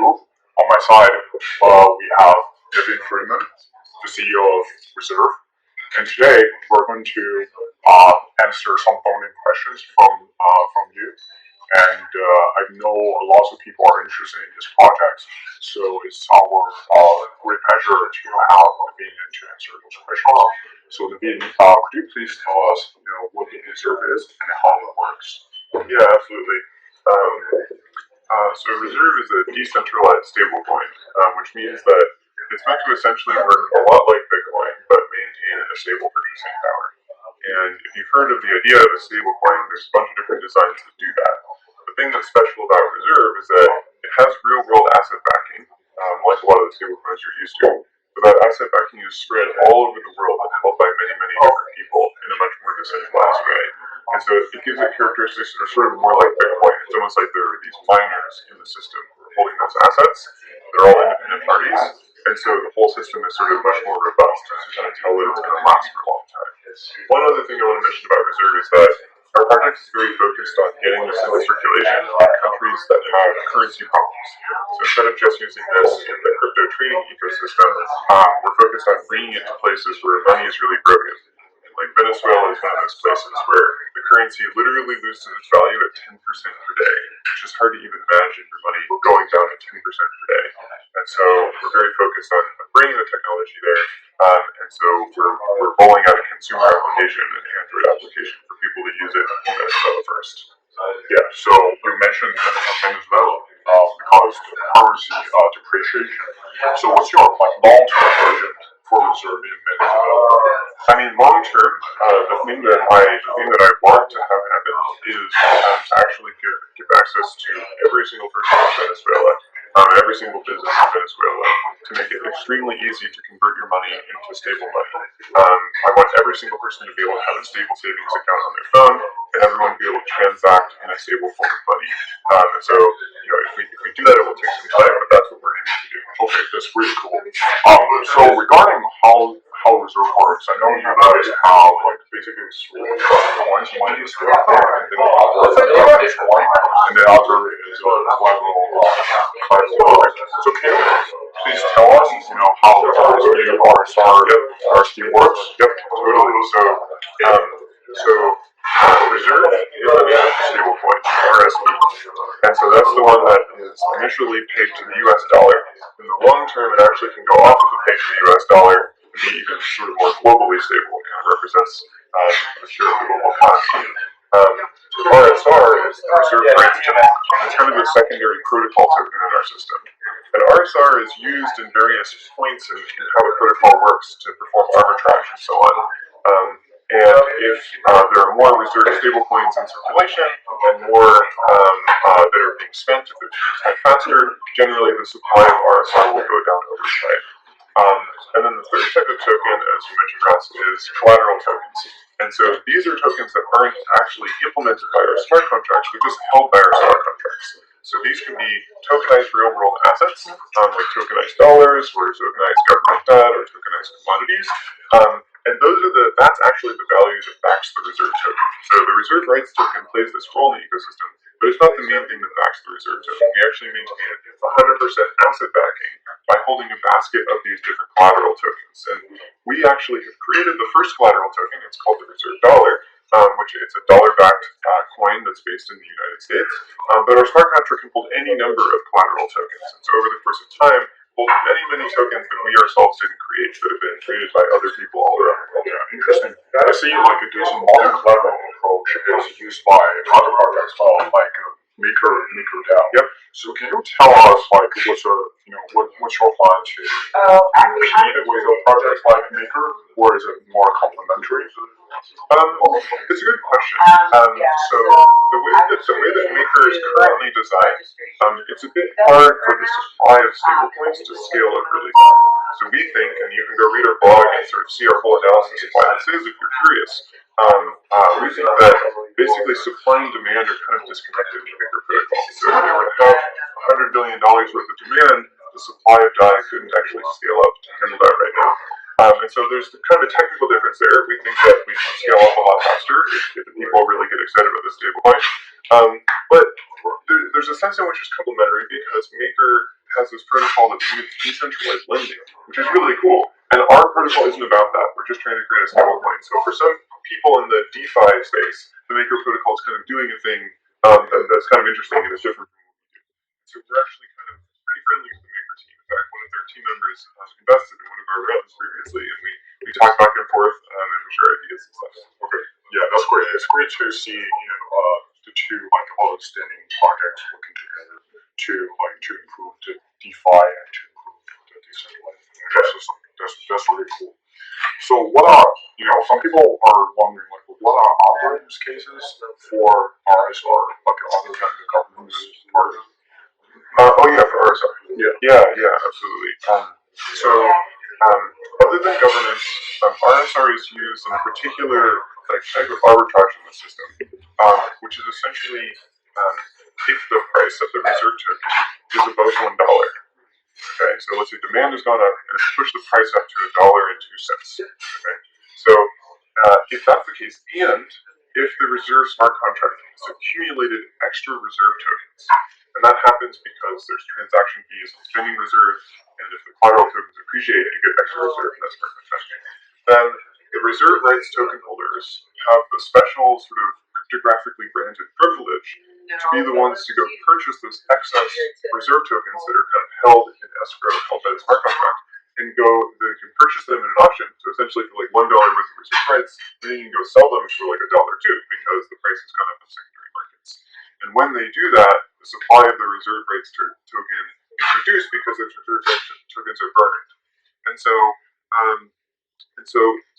Group. On my side, we have Nevin Freeman, the CEO of Reserve. And today, we're going to answer some burning questions from you. And I know lots of people are interested in this project, so it's our great pleasure to have Nevin in to answer those questions. So Nevin, could you please tell us, what the Reserve is and how it works? Yeah, absolutely. So Reserve is a decentralized stablecoin, which means that it's meant to essentially work a lot like Bitcoin, but maintain a stable purchasing power. And if you've heard of the idea of a stablecoin, there's a bunch of different designs that do that. The thing that's special about Reserve is that it has real-world asset backing, like a lot of the stablecoins you're used to. But that asset backing is spread all over the world and held by many, many different people in a much more decentralized way. And so it gives it characteristics that are sort of more like Bitcoin. It's almost like there are these miners in the system who are holding those assets. They're all independent parties. And so the whole system is sort of much more robust. So you can tell that it's going to last for a long time. One other thing I want to mention about Reserve is that our project is very focused on getting this into circulation in countries that have currency problems. So instead of just using this in the crypto trading ecosystem, we're focused on bringing it to places where money is really broken. Like Venezuela is one of those places where the currency literally loses its value at 10% per day, which is hard to even imagine your money going down at 10% per day. And so we're very focused on bringing the technology there. And so we're rolling out a consumer application, an Android application for people to use it in Venezuela first. Yeah, so you mentioned Venezuela because the currency depreciation. So what's your long-term vision for Reserve in Venezuela? I mean, long term, the thing that I want to have happen is to actually give access to every single person in Venezuela, every single business in Venezuela, to make it extremely easy to convert your money into stable money. I want every single person to be able to have a stable savings account on their phone, and everyone to be able to transact in a stable form of money. And so, if we do that, it will take some time, but that's what we're aiming to do. Okay, that's really cool. So regarding how Reserve works, I know you guys have basically coins, money is there, and then other is coin, and then other is collateral. So can you please tell us, how RSP works? Yep, totally. So Reserve is the national stablecoin, RSP, and so that's the one that is initially pegged to the US dollar. In the long term, it actually can go off of the peg to the US dollar and be even sort of more globally stable. It kind of represents the share of the global economy. RSR is the Reserve Rights Token. It's kind of a secondary protocol token in our system. And RSR is used in various points in how the protocol works to perform arbitrage and so on. And if there are more Reserve stablecoins in circulation and more that are being spent, if they're being spent faster, generally the supply of RSR will go down over time. And then the third type of token, as you mentioned, Ross, is collateral tokens. And so these are tokens that aren't actually implemented by our smart contracts, but just held by our smart contracts. So these can be tokenized real-world assets, like tokenized dollars, or tokenized government debt, or tokenized commodities. And that's actually the value that backs the Reserve token. So the Reserve Rights token plays this role in the ecosystem, but it's not the main thing that backs the Reserve token. We actually maintain 100% asset backing by holding a basket of these different collateral tokens. And we actually have created the first collateral token. It's called the Reserve Dollar, which it's a dollar-backed coin that's based in the United States. But our smart contract can hold any number of collateral tokens. And so over the course of time, hold many, many tokens that we ourselves didn't create that have been created by other people all around the world. Yeah, interesting. I see this multi-collateral approach is used by other projects like Maker and DAO. Yep. So can you tell us what's your plan to compete with projects like Maker, or is it more complementary? It's a good question. So the way that Maker is currently designed, it's a bit hard for the supply of stablecoins to scale up really fast. So we think, and you can go read our blog and sort of see our whole analysis of why this is if you're curious. We think that basically supply and demand are kind of disconnected in the Maker protocol. So if they were to have $100 billion worth of demand, the supply of DAI couldn't actually scale up to handle that right now. And so there's kind of a technical difference there. We think that we can scale up a lot faster if the people really get excited about this stablecoin. But there's a sense in which it's complementary because Maker has this protocol that's decentralized lending, which is really cool. And our protocol isn't about that. We're just trying to create a stablecoin. So for some people in the DeFi space, the Maker protocol is kind of doing a thing that's kind of interesting and is different from what we do. So we're actually kind of pretty friendly with the Maker team. In fact, one of their team members invested in one of our rounds previously, and we talk back and forth and we share ideas and stuff. Okay, yeah, that's great. It's great to see the two like outstanding projects working together to improve the DeFi and to improve the decentralized. That's really cool. So what are some people are wondering like what are other use cases for RSR like other than the government's part? Oh yeah, for RSR. Yeah, absolutely. Other than governance, RSR is used in a particular type of arbitrage in the system, which is essentially if the price of the reserve token is above $1. Okay, so let's say demand has gone up and it's pushed the price up to $1.02. Okay, so if that's the case, and if the reserve smart contract has accumulated extra reserve tokens, and that happens because there's transaction fees on spending reserves, and if the collateral tokens appreciate, you get extra reserve in that smart contract. Then the reserve rights token holders have the special sort of cryptographically granted privilege to be the ones to go purchase those excess reserve tokens that are kind of held in escrow, held by the smart contract, and they can purchase them in an auction. So essentially for like $1 worth of reserve rights, then you can go sell them for like $1 too, because the price has gone up in secondary markets. And when they do that, the supply of the reserve rights token is reduced because those reserve rights tokens are burned. So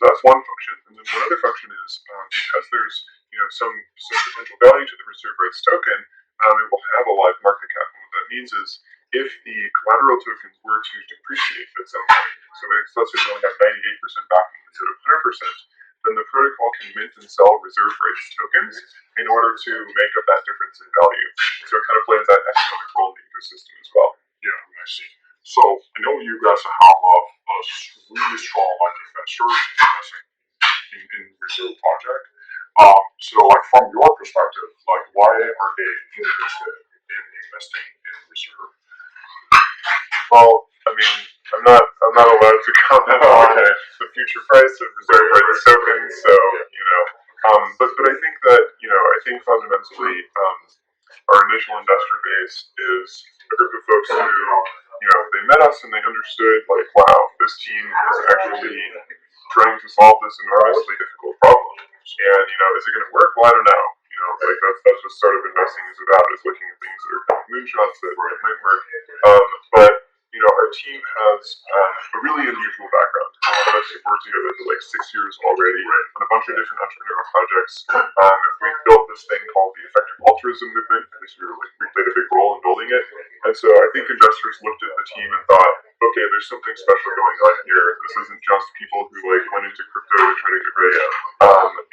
that's one function. And then one other function is because there's some potential value to the reserve rights token, it will have a live market cap. And what that means is if the collateral tokens were to depreciate at some point, so let's say we only have 98% backing instead of 100%, then the protocol can mint and sell reserve rights tokens in order to make up that difference in value. So it kind of plays that economic role in the ecosystem as well. Yeah, I see. So I know you guys have a really strong investors in reserve project. So like from your perspective, like why are they interested in investing in reserve? Well, I mean, I'm not allowed to comment on the future price of reserve rights tokens, so but I think that I think fundamentally our initial investor base is a group of folks who they met us and they understood like, wow, this team is actually trying to solve this enormously difficult problem, and is it going to work? Well, I don't know. Like that's what startup investing is about, is looking at things that are kind of moonshots that might work. But our team has a really unusual background. All of us have worked together for like 6 years already on a bunch of different entrepreneurial projects. We built this thing called the effective altruism movement, and we played a big role in building it. And so I think investors looked at the team and thought, okay, there's something special going on here. This isn't just people who went into crypto to try to get rich.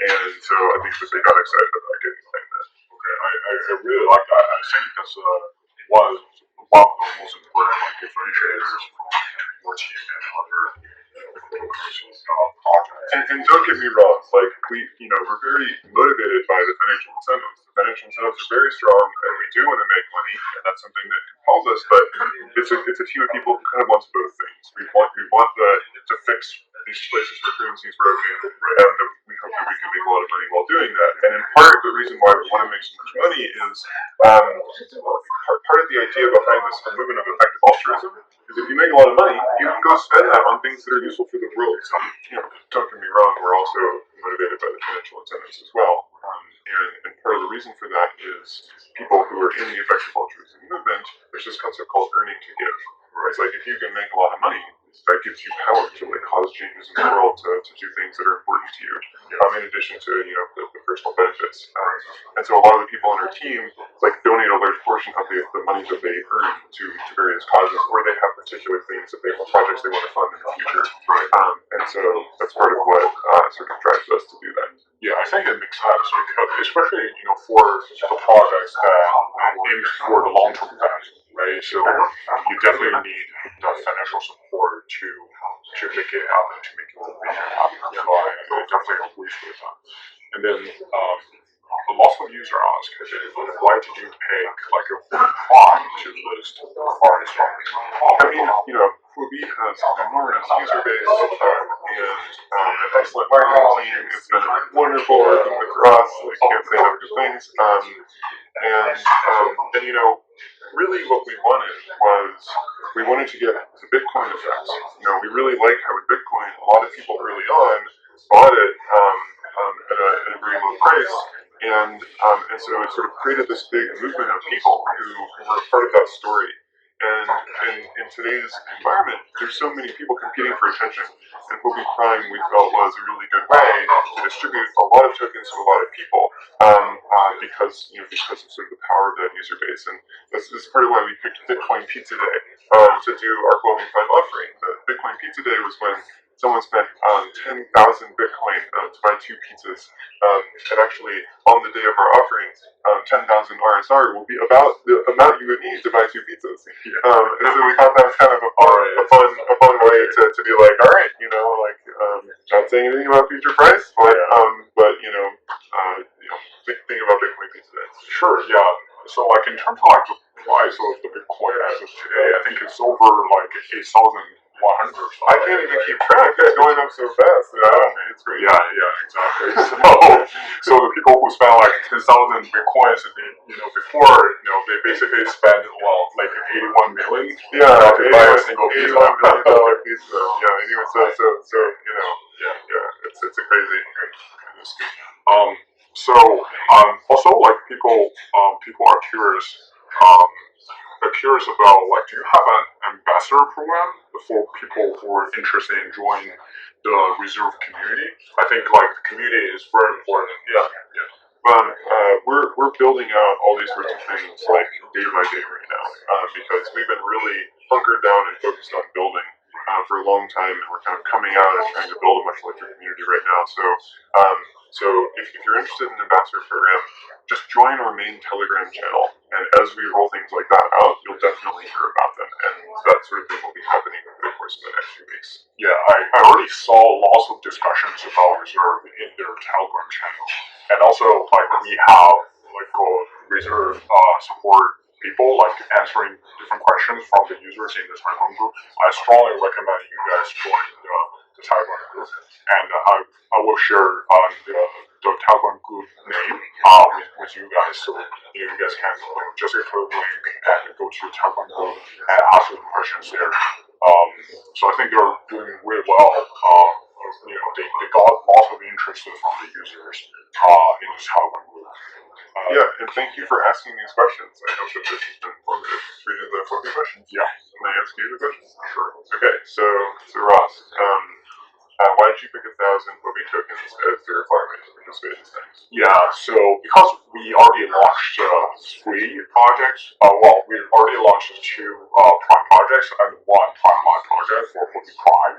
And so I think that they got excited about getting like that. Okay, I really like that. I think that's one of the most important differentiators from your team and other projects. And don't get me wrong, we're very motivated by the financial incentives. The financial incentives are very strong, and we do want to make money, and that's something that compels us. But it's a team of people who kind of wants both things. We want to fix these places where currency is broken, and we hope that we can make a lot of money while doing that. And in part, the reason why we want to make so much money is part of the idea behind this movement of effective altruism is if you make a lot of money, you can go spend that on things that are useful for the world. So, don't get me wrong, we're also motivated by the financial incentives as well. And part of the reason for that is people who are in the effective altruism movement, there's this concept called earning to give. Right? It's like if you can make a lot of money, that gives you power to cause changes in the world, to do things that are important to you, in addition to the personal benefits. And so a lot of the people on our team donate a large portion of the money that they earn to various causes, or they have particular things that they have projects they want to fund in the future. Right. And so that's part of what sort of drives us to do that. Yeah, I think it makes sense because especially for the projects that aim for the long-term value, right? So you definitely need the financial support to make it happen, to make your vision happen. So I definitely agree with that. And then lots of users ask, why did you pick a Prime to list RSRs? I mean, Huobi has an enormous user base and an excellent marketing team. It's been wonderful working with Ross. Like, can't say enough good things. Really what we wanted was we wanted to get the Bitcoin effect. We really like how with Bitcoin, a lot of people early on bought it at a very low price, and so it sort of created this big movement of people who were part of that story. And in today's environment, there's so many people competing for attention. And Huobi Prime, we felt, was a really good way to distribute a lot of tokens to a lot of people because of sort of the power of that user base. And this is part of why we picked Bitcoin Pizza Day to do our Huobi Prime offering. The Bitcoin Pizza Day was when someone spent 10,000 Bitcoin to buy 2 pizzas. And actually, on the day of our offering, 10,000 RSR will be about the amount you would need to buy 2 pizzas. And so we thought that was kind of a fun way to be like, all right, not saying anything about future price, but think about Bitcoin Pizza Day. Sure, yeah. So like in terms of like the price of the Bitcoin as of today, I think it's over like 8,100. I can't even keep track. It's going up so fast. It's great. Yeah, exactly. So the people who spend like 10,000 Bitcoins, before, they basically spend like 81 million. Yeah, to buy a single pizza. $81 million pizza. Yeah. Anyway, it's a crazy. Also like people are curious. They're curious about like, do you have an ambassador program for people who are interested in joining the reserve community? I think like the community is very important. Yeah. We're building out all these sorts of things like day by day right now because we've been really hunkered down and focused on building for a long time, and we're kind of coming out and trying to build a much larger community right now. So if you're interested in an ambassador program, just join our main Telegram channel, and as we roll things like that out, you'll definitely hear about them, and that sort of thing will be happening over the course of the next few weeks. Yeah, I already saw lots of discussions about reserve in their Telegram channel, and also like we have like a reserve support people like answering different questions from the users in the Telegram group. I strongly recommend you guys join the Telegram group, and I will share the Telegram group name with you guys, so you guys can just click the link and go to the Telegram group and ask them questions there. So I think they're doing really well. They got lots of interest from the users in the Telegram group. And thank you for asking these questions. I hope that this has been informative. Should we do the focus questions? Yeah. Can I ask you the questions? Sure. Okay, so Ross, why did you pick 1,000 Huobi tokens as the requirement to participate in this thing? Yeah, so because we already launched 3 projects, we already launched 2 Prime projects and 1 Prime project for Huobi Prime.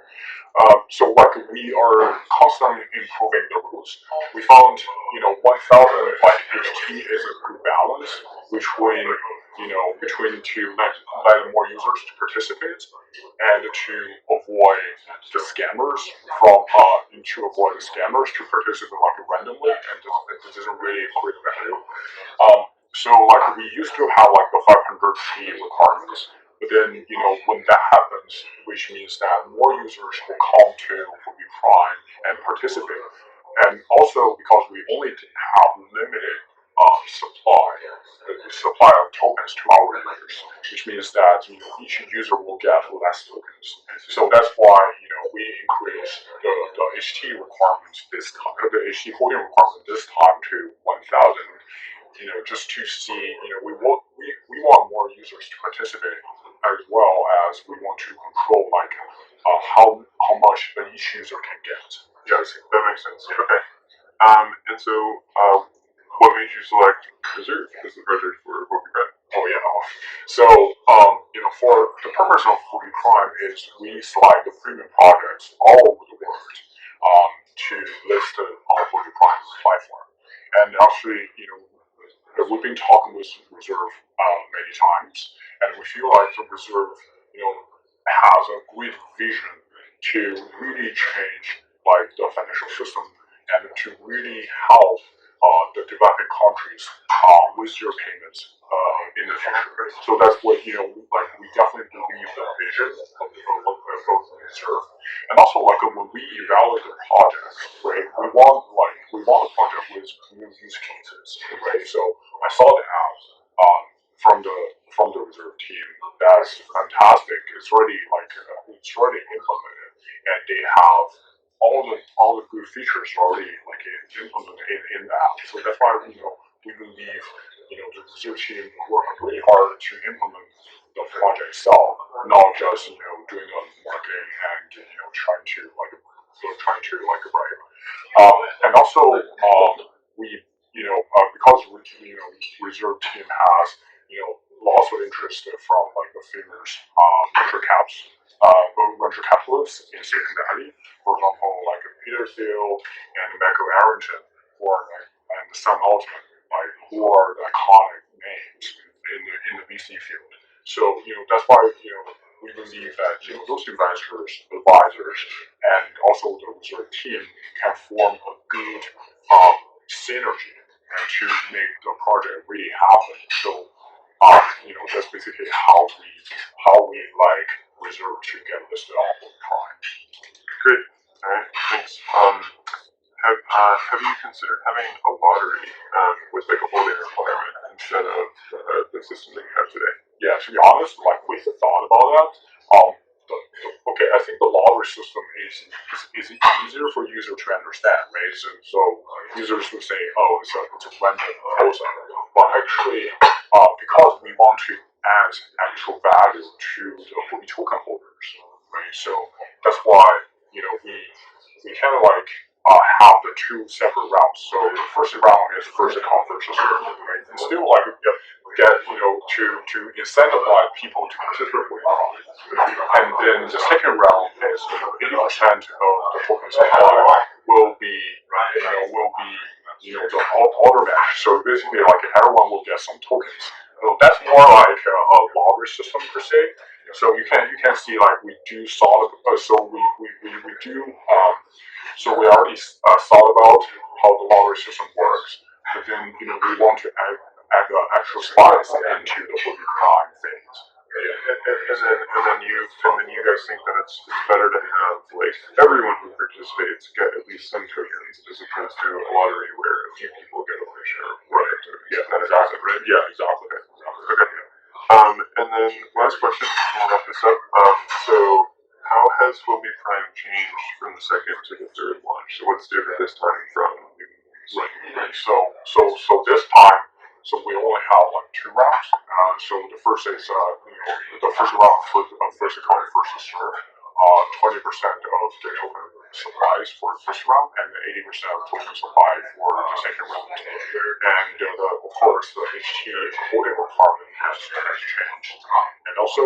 So like we are constantly improving the rules. We found 1,000 like HT is a good balance between to let more users to participate and to avoid the scammers to participate like randomly, and this doesn't really create value. So like we used to have like the 500 T requirements. But then, when that happens, which means that more users will come to Huobi Prime and participate. And also because we only have limited supply of tokens to our users, which means that each user will get less tokens. So that's why we increase the HT requirements this time, the HT holding requirement this time to 1,000. Just to see, we want more users to participate, as well as we want to control like how much each user can get. Yes, that makes sense. Okay. And so, what made you select Reserve as the project for Huobi Prime? Oh yeah. So for the purpose of Huobi Prime is we select the Freeman projects all over the world to list it on Huobi Prime platform, and actually we've been talking with Reserve many times, and we feel like the Reserve, has a great vision to really change like the financial system and to really help the developing countries with their payments in the future. So that's what, like we definitely believe the vision of the reserve. And also like when we evaluate the project, right, we want a project with new use cases, right? So I saw the app from the reserve team. That's fantastic. It's already implemented, and they have all the good features already like implemented in the app. So that's why we believe the research team worked really hard to implement the project itself, not just doing the marketing and trying to write. And also we because reserve team has lots of interest from like the famous venture capitalists in Silicon Valley. For example, like Peter Thiel and Michael Arrington, and Sam Altman, like who are the iconic names in the VC field. So that's why we believe that those investors, advisors, and also the research team can form a good synergy and to make the project really happen. So that's basically how we like reserve to get listed off of Prime. Great. All right. Thanks. Have you considered having a lottery with like a holding requirement instead of the system that you have today? Yeah, to be honest, like we thought about that. Okay, I think the lottery system is easier for user to understand, right? So users will say, oh, it's a random proposal, but actually, because we want to add actual value to the Huobi token holders, right? So that's why we kind of like have the two separate rounds. So the first round is first come first serve, right? And still like get to incentivize people to participate with the project. And then the second round is 80% of the token supply will be the order match. So basically like everyone will get some tokens. So that's more like a lottery system per se. So you can see like we do solve so we do so we already thought about how the lottery system works, but then we want to add the actual spice into the Huobi Prime phase. And then you guys think that it's better to have like everyone who participates get at least some tokens as opposed to a lottery where a few people get a fair share. Right. Yeah, exactly. Right. Yeah, exactly. Okay. And then last question, and we'll wrap this up. So how has Huobi Prime changed from the second to the third launch? So what's different this time from right. So this time, so we only have like two rounds. So the first is the first round first come first serve. 20% of the token supplies for the first round and 80% of token supply for the second round. And of course the HT holding requirement has changed. And also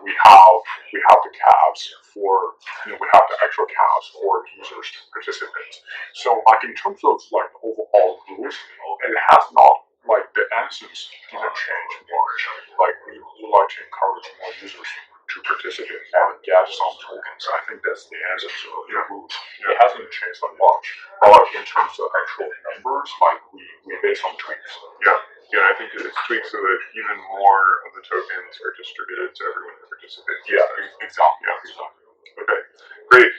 we have the caps for we have the actual caps for users to participate. So like in terms of like overall rules, it has not like the essence didn't change much. Like we would like to encourage more users to participate and get some tokens. I think that's the essence of the rules. It hasn't changed that much. But like in terms of actual numbers, like we made some tweaks. Yeah, I think it's tweaked so that even more of the tokens are distributed to everyone who participates. Yeah, exactly. Yeah, exactly. Okay, great.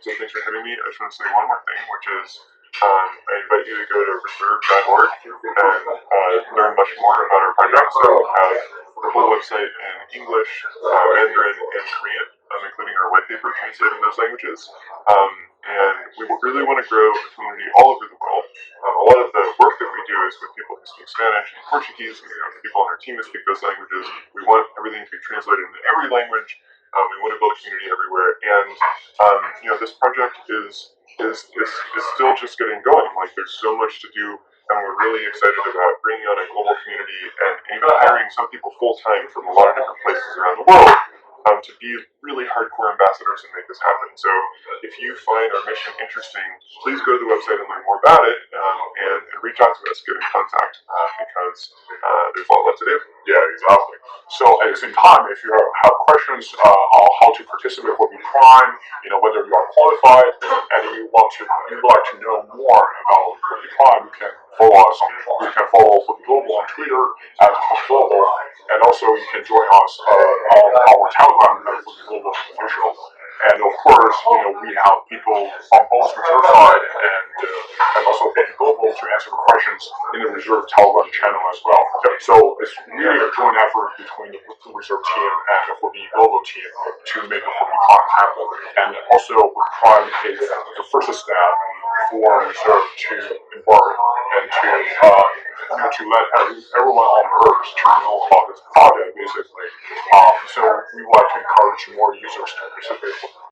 So thanks for having me. I just want to say one more thing, which is I invite you to go to reserve.org and learn much more about our project. So we have the whole website in English, Mandarin, and Korean, including our white paper translated in those languages. And we really want to grow a community all over the world. A lot of the work that we do is with people who speak Spanish and Portuguese, and people on our team who speak those languages. We want everything to be translated into every language. We want to build a community everywhere, and this project is still just getting going. Like there's so much to do, and we're really excited about bringing on a global community and even hiring some people full time from a lot of different places around the world to be really hardcore ambassadors and make this happen. So if you find our mission interesting, please go to the website and learn more about it, and reach out to us, get in contact because there's a lot left to do. Yeah, exactly. So at the same time, if you have questions on how to participate with the Prime, whether you are qualified and you'd like to know more about the Prime, you can follow us Huobi Global on Twitter at Huobi Global, and also you can join us on our Telegram at Huobi Global Official. And of course, we have people on both reserve side and also Huobi Global to answer the questions in the reserve Telegram channel as well. So it's really a joint effort between the reserve team and the Huobi Global team to make the Huobi Prime happen. And also, Prime is the first step for reserve to embark and to let everyone on Earth to know about this project, basically. So we would like to encourage more users to participate.